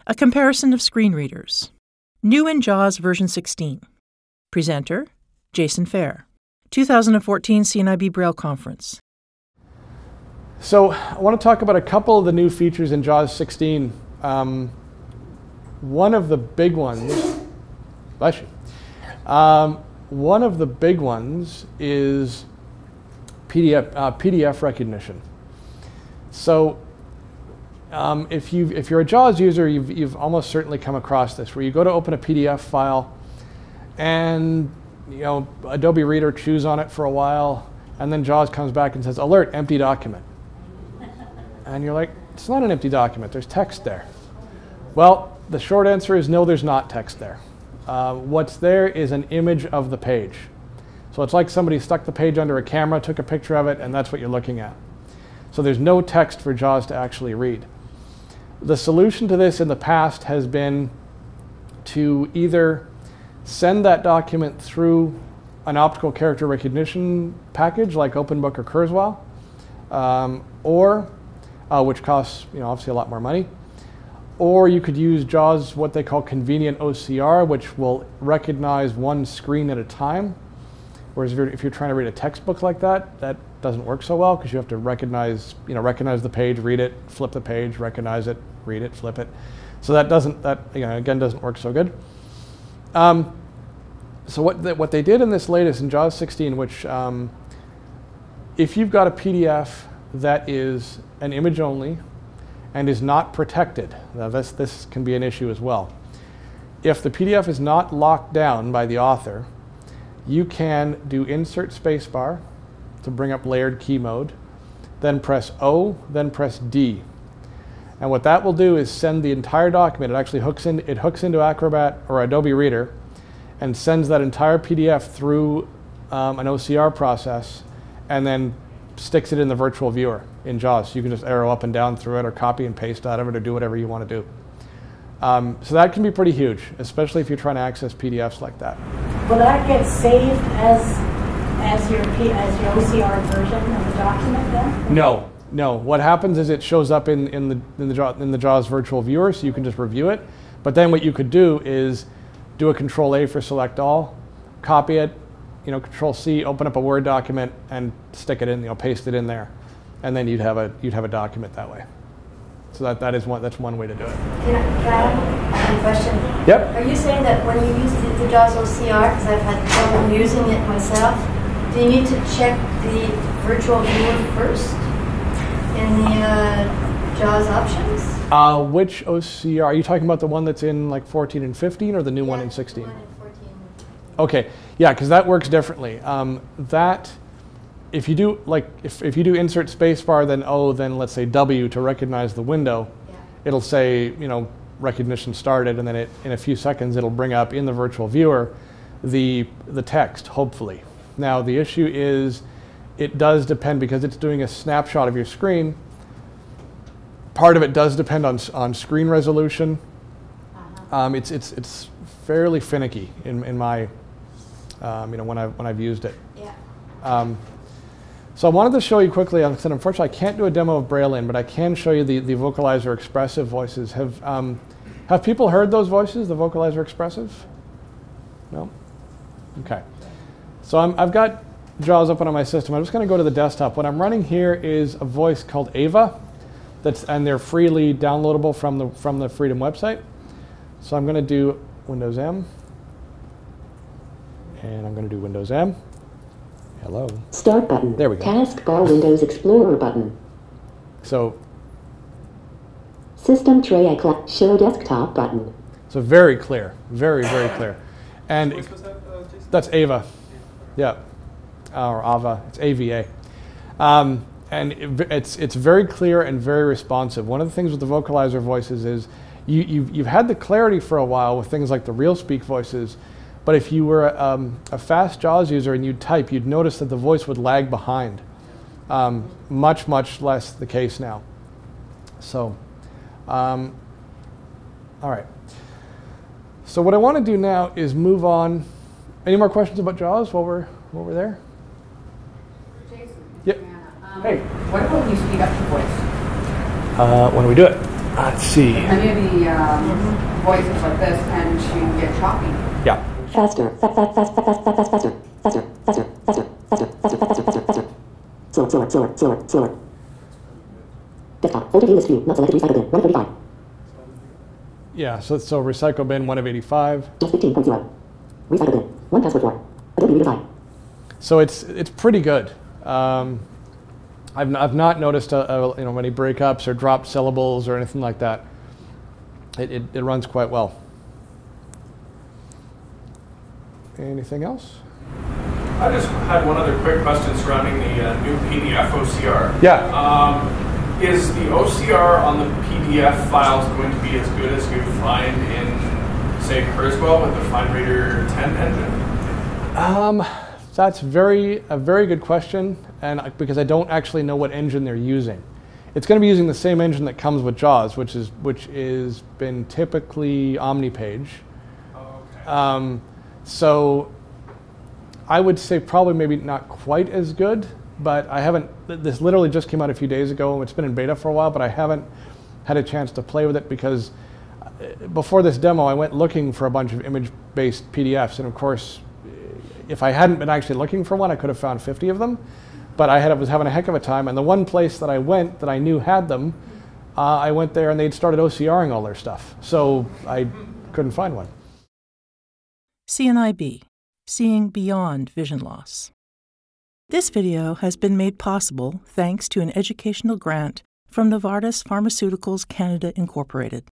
A comparison of screen readers. New in JAWS version 16. Presenter, Jason Fair. 2014 CNIB Braille Conference. So I want to talk about a couple of the new features in JAWS 16. One of the big ones, bless you. One of the big ones is PDF recognition. So if you're a JAWS user, you've almost certainly come across this, where you go to open a PDF file, and Adobe Reader chews on it for a while, and then JAWS comes back and says, "Alert, empty document." And you're like, "It's not an empty document. There's text there." Well, the short answer is no, there's not text there. What's there is an image of the page. So it's like somebody stuck the page under a camera, took a picture of it, and that's what you're looking at. So there's no text for JAWS to actually read. The solution to this in the past has been to either send that document through an optical character recognition package like OpenBook or Kurzweil, which costs obviously a lot more money. Or you could use JAWS, what they call convenient OCR, which will recognize one screen at a time. Whereas if you're trying to read a textbook like that, that doesn't work so well, because you have to recognize the page, read it, flip the page, recognize it, read it, flip it. So that again doesn't work so good. So what they did in this latest in JAWS 16, which if you've got a PDF that is an image only and is not protected, now this can be an issue as well. If the PDF is not locked down by the author, you can do insert spacebar to bring up layered key mode, then press O, then press D. And what that will do is send the entire document. It actually hooks into Acrobat or Adobe Reader and sends that entire PDF through an OCR process, and then sticks it in the virtual viewer in JAWS. So you can just arrow up and down through it, or copy and paste out of it, or do whatever you want to do. So that can be pretty huge, especially if you're trying to access PDFs like that. Will that get saved as your OCR version of the document then? No. What happens is it shows up in the JAWS virtual viewer, so you can just review it. But then what you could do is do a Control-A for select all, copy it, Control-C, open up a Word document, and stick it in, paste it in there, and then you'd have a document that way. So that's one way to do it. Can I have a question? Yep. Are you saying that when you use the JAWS OCR, because I've had trouble using it myself, do you need to check the virtual viewer first in the JAWS options? Which OCR? Are you talking about the one that's in like 14 and 15, or the new one in 16? The one in 14. Okay, yeah, because that works differently. If you do if you do insert spacebar, then O, then let's say W to recognize the window, it'll say recognition started, and then in a few seconds it'll bring up in the virtual viewer the text, hopefully. Now the issue is it does depend, because it's doing a snapshot of your screen. Part of it does depend on screen resolution. It's fairly finicky in my when I've used it. Yeah. So I wanted to show you quickly. I said, unfortunately, I can't do a demo of Braille in, but I can show you the Vocalizer Expressive voices. Have people heard those voices, the Vocalizer Expressive? No? Okay. So I've got JAWS open on my system. I'm just going to go to the desktop. What I'm running here is a voice called Ava, and they're freely downloadable from the Freedom website. So I'm going to do Windows M, and I'm going to do Windows M. Hello. Start button. There we go. Taskbar Windows Explorer button. So System tray show desktop button. So very clear, very clear. And What was that, Jason? that's Ava. Yeah. Or Ava. It's AVA. And it's very clear and very responsive. One of the things with the Vocalizer voices is you've had the clarity for a while with things like the RealSpeak voices. But if you were a fast JAWS user and you'd type, you'd notice that the voice would lag behind. Much less the case now. So, all right. So what I want to do now is move on. Any more questions about JAWS while we're there? Jason. Yep. Joanna, Hey. What about when you speed up your voice? When do we do it? Let's see. Any of the voices like this tend to get choppy. Yeah. Faster, faster. Slower. Desktop, folder view list view, not selected, recycle bin, 135. Yeah, so recycle bin 1 of 85. Just 15.0. Recycle bin, 1 password 4. Adobe Reader. So it's pretty good. I've not noticed many breakups or dropped syllables or anything like that. It runs quite well. Anything else? I just had one other quick question surrounding the new PDF OCR. Yeah. Is the OCR on the PDF files going to be as good as you find in, say, Kurzweil with the FineReader 10 engine? That's a very good question, and because I don't actually know what engine they're using. It's going to be using the same engine that comes with JAWS, which is been typically OmniPage. Oh, okay. So I would say probably maybe not quite as good, but I haven't, this literally just came out a few days ago. It's been in beta for a while, but I haven't had a chance to play with it because before this demo, I went looking for a bunch of image-based PDFs, and of course, if I hadn't been actually looking for one, I could have found 50 of them, but I was having a heck of a time, and the one place that I went that I knew had them, I went there and they'd started OCRing all their stuff, so I couldn't find one. CNIB, Seeing Beyond Vision Loss. This video has been made possible thanks to an educational grant from Novartis Pharmaceuticals Canada Incorporated.